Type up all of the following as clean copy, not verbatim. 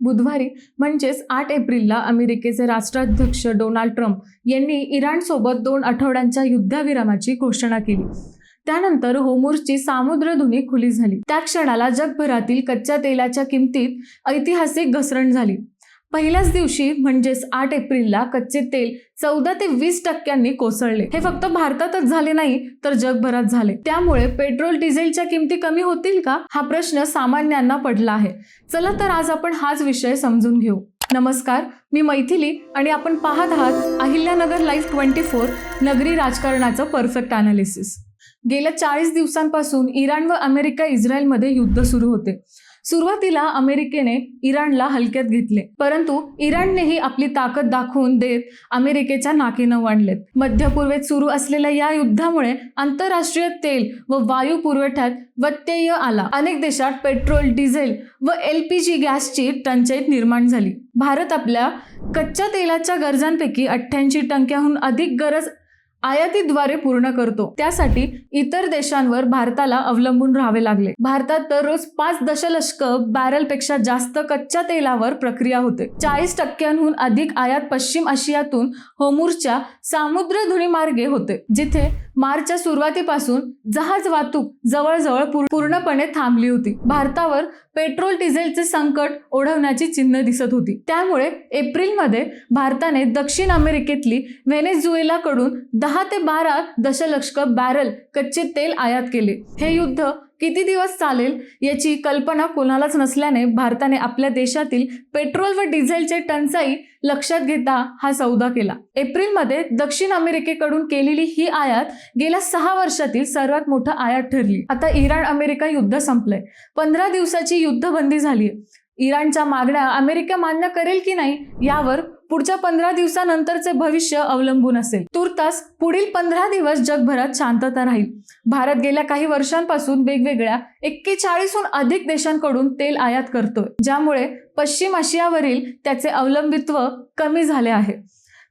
बुधवारी म्हणजेच 8 एप्रिलला अमेरिकेचे राष्ट्राध्यक्ष डोनाल्ड ट्रम्प यांनी इराणसोबत 2 आठवड्यांच्या युद्धविरामाची घोषणा केली। त्यानंतर होर्मुझची सामुद्रधुनी खुली झाली। त्या क्षणाला जगभरातील कच्च्या तेलाच्या किमतीत ऐतिहासिक घसरण झाली। पहिल्याच दिवशी म्हणजेच 8 एप्रिलला कच्चे तेल 14 ते 20% कोसळले। हे फक्त भारतातच झाले नाही तर जगभरात झाले। त्यामुळे पेट्रोल डिझेलच्या किमती कमी होतील का हा प्रश्न सामान्यांना पडला आहे। चला तर आज आपण हाच विषय समजून घेऊ। नमस्कार, मी मैथिली आणि आपण पाहत आहात अहिल्यानगर लाईव्ह 24 नगरी राजकारणाचं परफेक्ट अनालिसिस। गेल्या 40 दिवसांपासून इराण व अमेरिका इस्रायलमध्ये युद्ध सुरू होते। सुरुवातीला अमेरिकेने इराणला हलक्यात घेतले, परंतु इराणनेही आपली ताकद दाखवून देत अमेरिकेच्या नाकीनऊ आणलेत। मध्य पूर्वेत सुरू असलेल्या या युद्धामुळे आंतरराष्ट्रीय तेल व वायू पुरवठ्यात व्यत्यय आला। अनेक देशात पेट्रोल, डिझेल व LPG गॅसची टंचाई निर्माण झाली। भारत आपल्या कच्च्या तेलाच्या गरजांपैकी 88% अधिक गरज आयातीद्वारे पूर्ण करतो। त्यासाठी इतर देशांवर भारताला अवलंबून राहावे लागले। भारतात दररोज 5 दशलक्ष बॅरलपेक्षा जास्त कच्च्या तेलावर प्रक्रिया होते। 40% अधिक आयात पश्चिम आशियातून होर्मुझच्या सामुद्रधुनी मार्गे होते, जिथे मार्चच्या सुरुवातीपासून जहाज वाहतूक जवळजवळ पूर्णपणे थांबली होती। भारतावर पेट्रोल डिझेलचे संकट ओढवण्याची चिन्ह दिसत होती। त्यामुळे एप्रिलमध्ये भारताने दक्षिण अमेरिकेतली व्हेनेझुएलाकडून 10 ते 12 दशलक्ष बॅरल कच्चे तेल आयात केले। हे युद्ध किती दिवस चालेल याची कल्पना कोणालाच नसल्याने भारताने आपल्या देशातील पेट्रोल व डिझेलचे टंचाई लक्षात घेता हा सौदा केला। एप्रिलमध्ये दक्षिण अमेरिकेकडून केलेली ही आयात गेल्या 6 वर्षातील सर्वात मोठा आयात ठरली। आता इराण अमेरिका युद्ध संपलंय। 15 दिवसाची युद्धबंदी झाली। इराणच्या मागण्या अमेरिका मान्य करेल की नाही यावर पुढच्या 15 दिवसानंतरचे भविष्य अवलंबून असेल। तुर्तास पुढील 15 दिवस जगभरात शांतता राहील। भारत गेल्या काही वर्षांपासून वेगवेगळ्या 41हून अधिक देशांकडून तेल आयात करतोय, ज्यामुळे पश्चिम आशियावरील त्याचे अवलंबित्व कमी झाले आहे।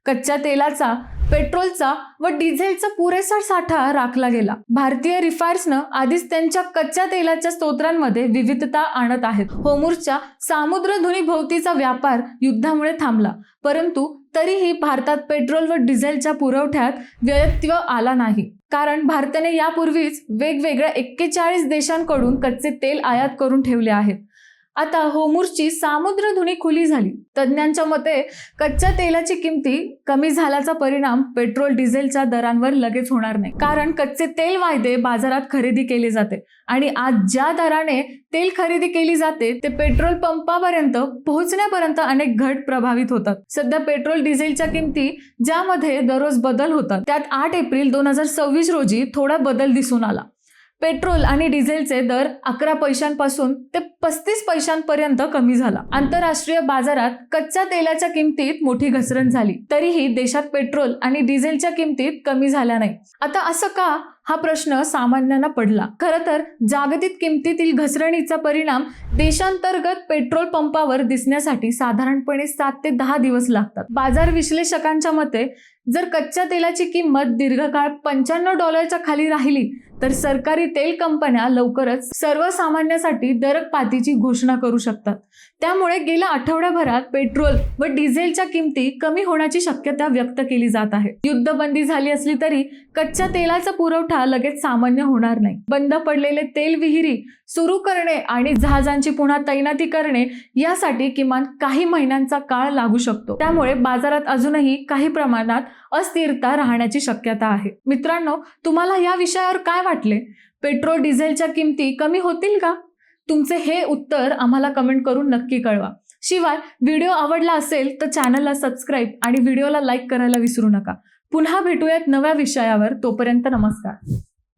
कच्च्या तेलाचा, पेट्रोलचा व डिझेलचा पुरेसा साठा राखला गेला। भारतीय रिफायनर्सनं आधीच त्यांच्या कच्च्या तेलाच्या स्त्रोतांमध्ये विविधता आणत आहेत। होर्मुझच्या सामुद्रधुनी भोवतीचा व्यापार युद्धामुळे थांबला, परंतु तरीही भारतात पेट्रोल व डिझेलच्या पुरवठ्यात व्यत्यय आला नाही, कारण भारताने यापूर्वीच वेगवेगळ्या 41 देशांकडून कच्चे तेल आयात करून ठेवले आहेत। आता होर्मुझची सामुद्रधुनी खुली झाली। तज्ञांच्या मते कच्च्या तेलाची किमती कमी झाल्याचा परिणाम पेट्रोल डिझेलच्या दरांवर लगेच होणार नाही, कारण कच्चे तेल वायदे बाजारात खरेदी केले जाते आणि आज ज्या दराने तेल खरेदी केली जाते ते पेट्रोल पंपापर्यंत पोहोचण्यापर्यंत अनेक घट प्रभावित होतात। सध्या पेट्रोल डिझेलच्या किमती ज्यामध्ये दररोज बदल होतात, त्यात 8 एप्रिल 2026 रोजी थोडा बदल दिसून आला। पेट्रोल आणि डिझेलचे दर 11 पैशांपासून ते 35 पैशांपर्यंत कमी झाला। आंतरराष्ट्रीय बाजारात कच्च्या तेलाच्या किमतीत मोठी घसरण झाली, तरीही देशात पेट्रोल आणि डिझेलच्या किमतीत कमी झाल्या नाही। आता असं का हा प्रश्न सामान्यांना पडला। खरं तर जागतिक किमतीतील घसरणीचा परिणाम देशांतर्गत पेट्रोल पंपावर दिसण्यासाठी साधारणपणे 7 ते 10 दिवस लागतात। बाजार विश्लेषकांच्या मते जर कच्च्या तेलाची किंमत दीर्घकाळ $95 खाली राहिली तर सरकारी तेल कंपन्या लवकरच सर्वसामान्यांसाठी दरकपातीची घोषणा करू शकतात। त्यामुळे गेल्या आठवड्याभरात पेट्रोल व डिझेलच्या किमती कमी होण्याची शक्यता व्यक्त केली जात आहे। युद्धबंदी झाली असली तरी कच्च्या तेलाचा पुरवठा लगेच सामान्य होणार नाही। बंद पडलेले तेल विहिरी सुरू करणे आणि जहाजांची पुन्हा तैनाती करणे यासाठी किमान काही महिन्यांचा काळ लागू शकतो। त्यामुळे बाजारात अजूनही काही प्रमाणात अस्थिरता राहण्याची शक्यता आहे। मित्रांनो, तुम्हाला या विषयावर काय वाटले? पेट्रोल डिझेलच्या किमती कमी होतील का? तुमचे हे उत्तर आम्हाला कमेंट करून नक्की कळवा। शिवाय व्हिडिओ आवडला असेल तर चॅनलला सबस्क्राईब आणि व्हिडिओला लाईक करायला विसरू नका। पुन्हा भेटूयात नव्या विषयावर। तोपर्यंत नमस्कार।